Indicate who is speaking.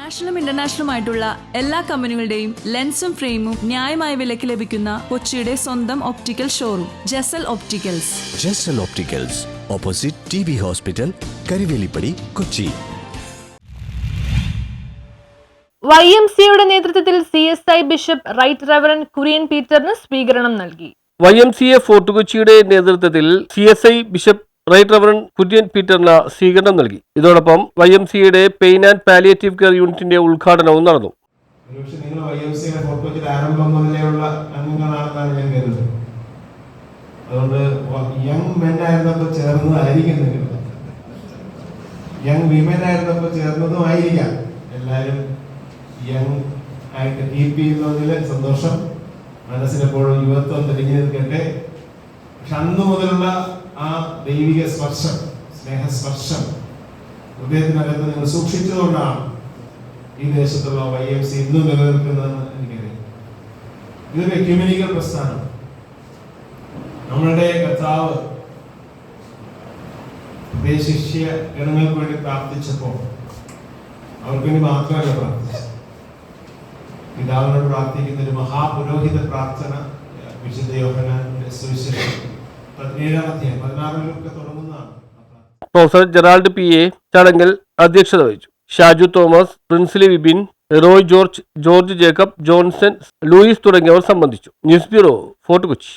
Speaker 1: നാഷണലും ഇന്റർനാഷണലുമായിട്ടുള്ള എല്ലാ കമ്പനികളുടെയും ലെൻസും ഫ്രെയിമും ന്യായമായ വിലയ്ക്ക് ലഭിക്കുന്ന കൊച്ചിയുടെ സ്വന്തം optical showroom Jesal opticals.
Speaker 2: Jesal opticals, opposite TB hospital, Karivelippady, Kochi.
Speaker 3: YMCAയുടെ നേതൃത്വത്തിൽ CSI bishop right reverend Kurian പീറ്ററിന് സ്വീകരണം നൽകി.
Speaker 4: YMCA ഫോർട്ട് കൊച്ചിയുടെ നേതൃത്വത്തിൽ CSI bishop right reverend Kurian പീറ്ററിന് സ്വീകരണം നൽകി. ഇതോടൊപ്പം YMCAയുടെ പെയിൻ ആൻഡ് പാലിയേറ്റീവ് കെയർ യൂണിറ്റിന്റെ ഉദ്ഘാടനവും നടന്നു.
Speaker 5: നിങ്ങൾ YMCA ഫോർട്ട് കൊച്ചിയുടെ ആരംഭം മുതലേയുള്ള അംഗങ്ങളാണെന്നാണ് ഞാൻ കരുതുന്നത്. അതുകൊണ്ട് യങ് മെൻ ആയിരുന്നപ്പോൾ ചേർന്നതായിരിക്കും, യങ് വിമൻ ആയിരുന്നപ്പോൾ ചേർന്നതും ആയിരിക്കാം. എല്ലാവരും യങ് ആയിട്ട് കീപ്പ് ചെയ്യുന്നതിൽ സന്തോഷം. മനസ്സിലെപ്പോഴും യുവത്വം തെളിഞ്ഞു നിൽക്കട്ടെ. പക്ഷെ അന്നു മുതലുള്ള ആ ദൈവിക സ്പർശം, സ്നേഹസ്പർശം ഹൃദയത്തിനകത്ത് നിങ്ങൾ സൂക്ഷിച്ചതുകൊണ്ടാണ് ഈ ദേശത്തുള്ള YMC ഇന്നും നിലനിൽക്കുന്നതെന്ന് എനിക്കറിയാം. ഇതൊരു എക്യുമെനിക്കൽ പ്രസ്ഥാനം. നമ്മളുടെ കർത്താവ് ശിഷ്യ ഗണങ്ങൾക്ക് വേണ്ടി പ്രാർത്ഥിച്ചപ്പോൾ അവർക്ക് വേണ്ടി മാത്രമല്ല പ്രാർത്ഥിച്ചത്, പിതാവിനോട് പ്രാർത്ഥിക്കുന്ന ഒരു മഹാപുരോഹിത പ്രാർത്ഥന വിശുദ്ധ യോഹന്നാന്റെ സുവിശേഷം 17-16 തുടങ്ങുന്നതാണ്.
Speaker 4: പ്രൊഫസർ ജെറാൾഡ് PA ചടങ്ങിൽ അധ്യക്ഷത വഹിച്ചു. Shaju Thomas, Princely Vipin, Roy George, George Jacob, Johnson, Louis തുടങ്ങിയവർ സംബന്ധിച്ചു. News bureau, Fort Kochi.